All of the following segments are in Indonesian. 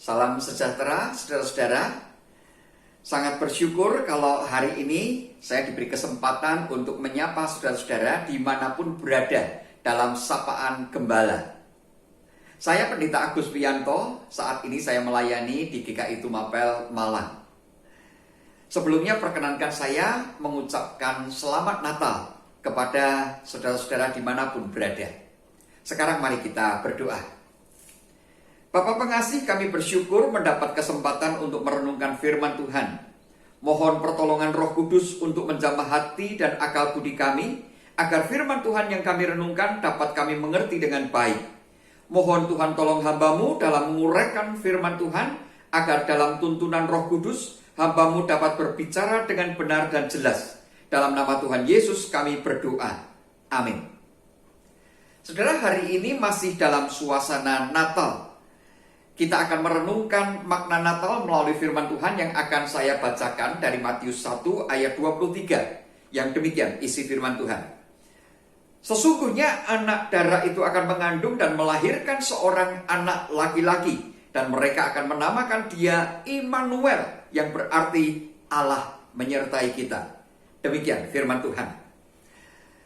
Salam sejahtera, saudara-saudara. Sangat bersyukur kalau hari ini saya diberi kesempatan untuk menyapa saudara-saudara dimanapun berada dalam sapaan gembala. Saya Pendeta Agus Wiyanto, saat ini saya melayani di GKI Tumapel, Malang. Sebelumnya perkenankan saya mengucapkan selamat Natal kepada saudara-saudara dimanapun berada. Sekarang mari kita berdoa. Bapa pengasih, kami bersyukur mendapat kesempatan untuk merenungkan firman Tuhan. Mohon pertolongan Roh Kudus untuk menjamah hati dan akal budi kami, agar firman Tuhan yang kami renungkan dapat kami mengerti dengan baik. Mohon Tuhan tolong hamba-Mu dalam menguraikan firman Tuhan, agar dalam tuntunan Roh Kudus, hamba-Mu dapat berbicara dengan benar dan jelas. Dalam nama Tuhan Yesus kami berdoa. Amin. Saudara, hari ini masih dalam suasana Natal. Kita akan merenungkan makna Natal melalui firman Tuhan yang akan saya bacakan dari Matius 1 ayat 23. Yang demikian isi firman Tuhan. Sesungguhnya anak darah itu akan mengandung dan melahirkan seorang anak laki-laki. Dan mereka akan menamakan dia Immanuel, yang berarti Allah menyertai kita. Demikian firman Tuhan.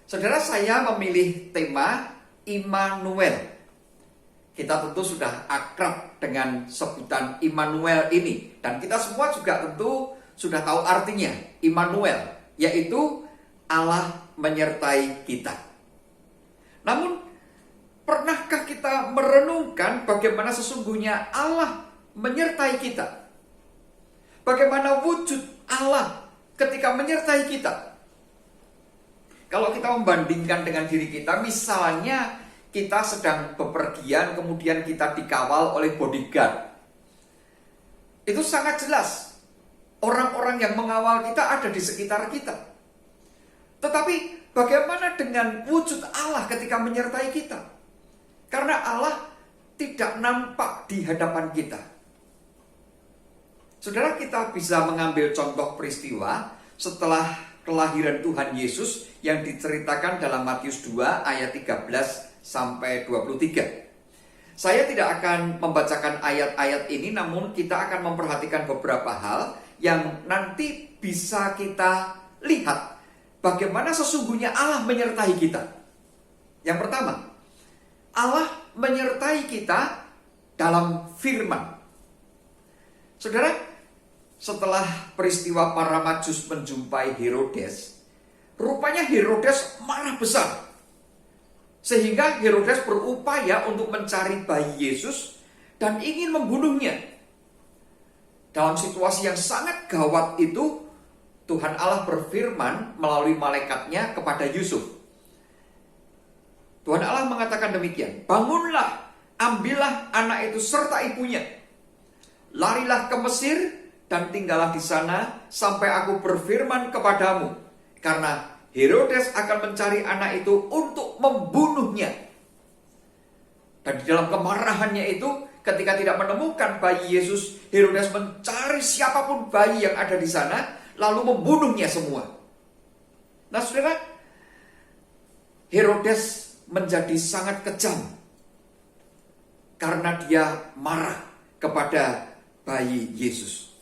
Saudara, saya memilih tema Immanuel. Kita tentu sudah akrab dengan sebutan Immanuel ini. Dan kita semua juga tentu sudah tahu artinya Immanuel, yaitu Allah menyertai kita. Namun, pernahkah kita merenungkan bagaimana sesungguhnya Allah menyertai kita? Bagaimana wujud Allah ketika menyertai kita? Kalau kita membandingkan dengan diri kita, misalnya kita sedang bepergian, kemudian kita dikawal oleh bodyguard. Itu sangat jelas. Orang-orang yang mengawal kita ada di sekitar kita. Tetapi bagaimana dengan wujud Allah ketika menyertai kita? Karena Allah tidak nampak di hadapan kita. Saudara, kita bisa mengambil contoh peristiwa setelah kelahiran Tuhan Yesus yang diceritakan dalam Matius 2 ayat 13 sampai 23. Saya tidak akan membacakan ayat-ayat ini, namun kita akan memperhatikan beberapa hal yang nanti bisa kita lihat bagaimana sesungguhnya Allah menyertai kita. Yang pertama, Allah menyertai kita dalam firman. Saudara, setelah peristiwa para Majus menjumpai Herodes, rupanya Herodes marah besar. Sehingga Herodes berupaya untuk mencari bayi Yesus dan ingin membunuhnya. Dalam situasi yang sangat gawat itu, Tuhan Allah berfirman melalui malaikatnya kepada Yusuf. Tuhan Allah mengatakan demikian, "Bangunlah, ambillah anak itu serta ibunya. Larilah ke Mesir dan tinggallah di sana sampai aku berfirman kepadamu. Karena Herodes akan mencari anak itu untuk membunuhnya." Dan di dalam kemarahannya itu, ketika tidak menemukan bayi Yesus, Herodes mencari siapapun bayi yang ada di sana, lalu membunuhnya semua. Nah, saudara, Herodes menjadi sangat kejam karena dia marah kepada bayi Yesus.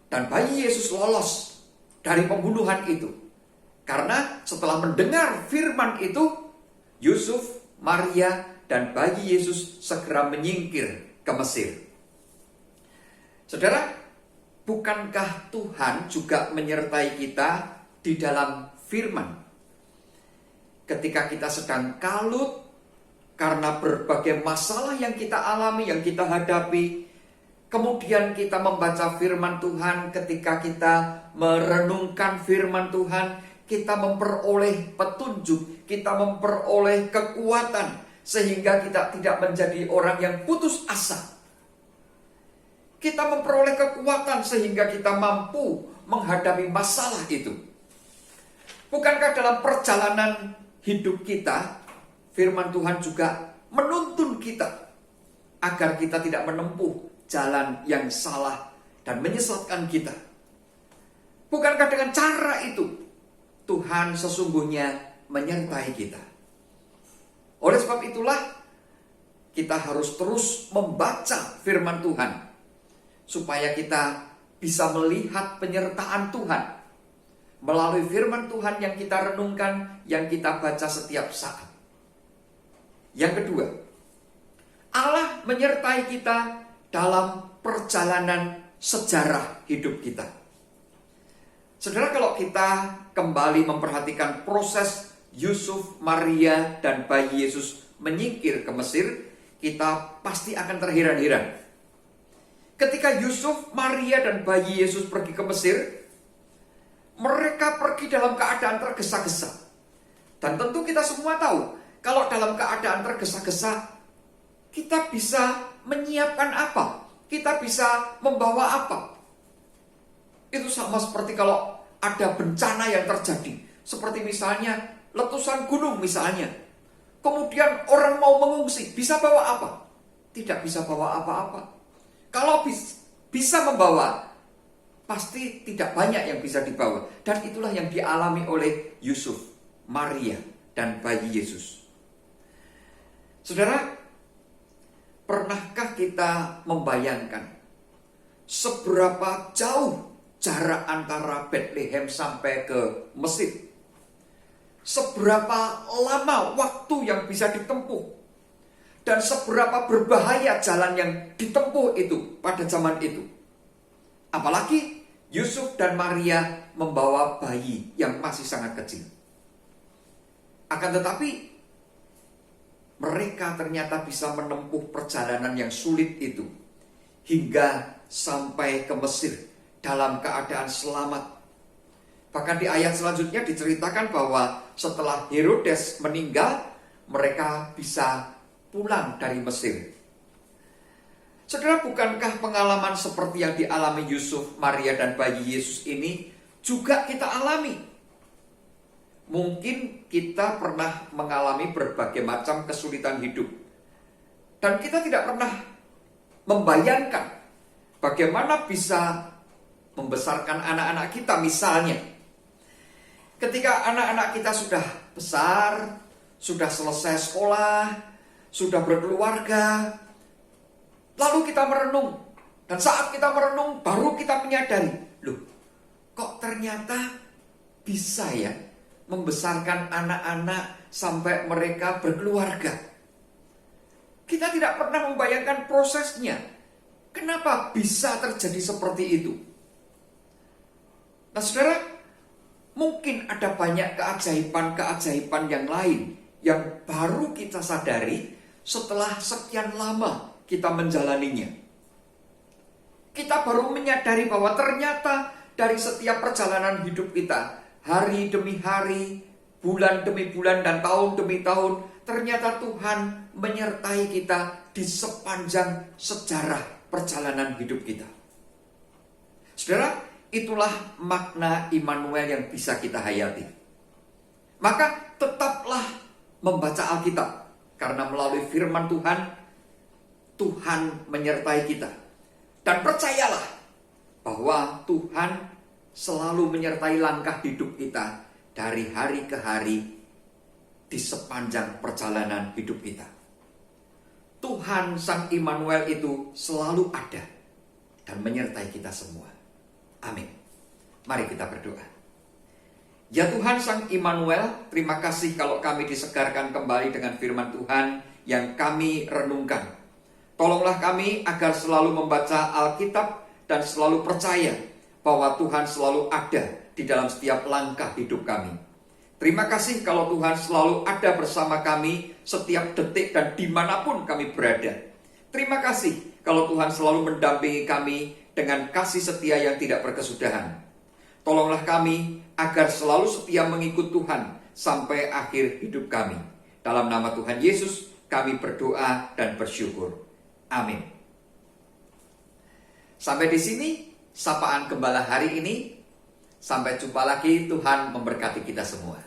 Dan bayi Yesus lolos dari pembunuhan itu. Karena setelah mendengar firman itu, Yusuf, Maria, dan bayi Yesus segera menyingkir ke Mesir. Saudara, bukankah Tuhan juga menyertai kita di dalam firman? Ketika kita sedang kalut karena berbagai masalah yang kita alami, yang kita hadapi, kemudian kita membaca firman Tuhan, ketika kita merenungkan firman Tuhan, kita memperoleh petunjuk, kita memperoleh kekuatan, sehingga kita tidak menjadi orang yang putus asa. Kita memperoleh kekuatan sehingga kita mampu menghadapi masalah itu. Bukankah dalam perjalanan hidup kita, firman Tuhan juga menuntun kita agar kita tidak menempuh jalan yang salah dan menyesatkan kita? Bukankah dengan cara itu Tuhan sesungguhnya menyertai kita? Oleh sebab itulah kita harus terus membaca firman Tuhan supaya kita bisa melihat penyertaan Tuhan melalui firman Tuhan yang kita renungkan, yang kita baca setiap saat. Yang kedua, Allah menyertai kita dalam perjalanan sejarah hidup kita. Saudara, kalau kita kembali memperhatikan proses Yusuf, Maria, dan bayi Yesus menyingkir ke Mesir, kita pasti akan terheran-heran. Ketika Yusuf, Maria, dan bayi Yesus pergi ke Mesir, mereka pergi dalam keadaan tergesa-gesa. Dan tentu kita semua tahu, kalau dalam keadaan tergesa-gesa, kita bisa menyiapkan apa? Kita bisa membawa apa? Itu sama seperti kalau ada bencana yang terjadi. Seperti misalnya letusan gunung misalnya. Kemudian orang mau mengungsi, bisa bawa apa? Tidak bisa bawa apa-apa. Kalau bisa membawa, pasti tidak banyak yang bisa dibawa. Dan itulah yang dialami oleh Yusuf, Maria, dan bayi Yesus. Saudara, pernahkah kita membayangkan seberapa jauh jarak antara Bethlehem sampai ke Mesir? Seberapa lama waktu yang bisa ditempuh? Dan seberapa berbahaya jalan yang ditempuh itu pada zaman itu? Apalagi Yusuf dan Maria membawa bayi yang masih sangat kecil. Akan tetapi mereka ternyata bisa menempuh perjalanan yang sulit itu hingga sampai ke Mesir dalam keadaan selamat. Bahkan di ayat selanjutnya diceritakan bahwa setelah Herodes meninggal, mereka bisa pulang dari Mesir. Saudara, bukankah pengalaman seperti yang dialami Yusuf, Maria, dan bayi Yesus ini juga kita alami? Mungkin kita pernah mengalami berbagai macam kesulitan hidup. Dan kita tidak pernah membayangkan bagaimana bisa membesarkan anak-anak kita misalnya. Ketika anak-anak kita sudah besar, sudah selesai sekolah, sudah berkeluarga, lalu kita merenung. Dan saat kita merenung, baru kita menyadari, loh, kok ternyata bisa ya membesarkan anak-anak sampai mereka berkeluarga. Kita tidak pernah membayangkan prosesnya. Kenapa bisa terjadi seperti itu? Nah, saudara, mungkin ada banyak keajaiban-keajaiban yang lain yang baru kita sadari setelah sekian lama kita menjalaninya. Kita baru menyadari bahwa ternyata dari setiap perjalanan hidup kita, hari demi hari, bulan demi bulan, dan tahun demi tahun, ternyata Tuhan menyertai kita di sepanjang sejarah perjalanan hidup kita. Saudara, itulah makna Immanuel yang bisa kita hayati. Maka tetaplah membaca Alkitab, karena melalui firman Tuhan, Tuhan menyertai kita. Dan percayalah bahwa Tuhan selalu menyertai langkah hidup kita dari hari ke hari di sepanjang perjalanan hidup kita. Tuhan Sang Immanuel itu selalu ada dan menyertai kita semua. Amin. Mari kita berdoa. Ya Tuhan Sang Immanuel, terima kasih kalau kami disegarkan kembali dengan firman Tuhan yang kami renungkan. Tolonglah kami agar selalu membaca Alkitab dan selalu percaya bahwa Tuhan selalu ada di dalam setiap langkah hidup kami. Terima kasih kalau Tuhan selalu ada bersama kami setiap detik dan dimanapun kami berada. Terima kasih kalau Tuhan selalu mendampingi kami dengan kasih setia yang tidak berkesudahan. Tolonglah kami agar selalu setia mengikut Tuhan sampai akhir hidup kami. Dalam nama Tuhan Yesus kami berdoa dan bersyukur. Amin. Sampai di sini sapaan gembala hari ini. Sampai jumpa lagi, Tuhan memberkati kita semua.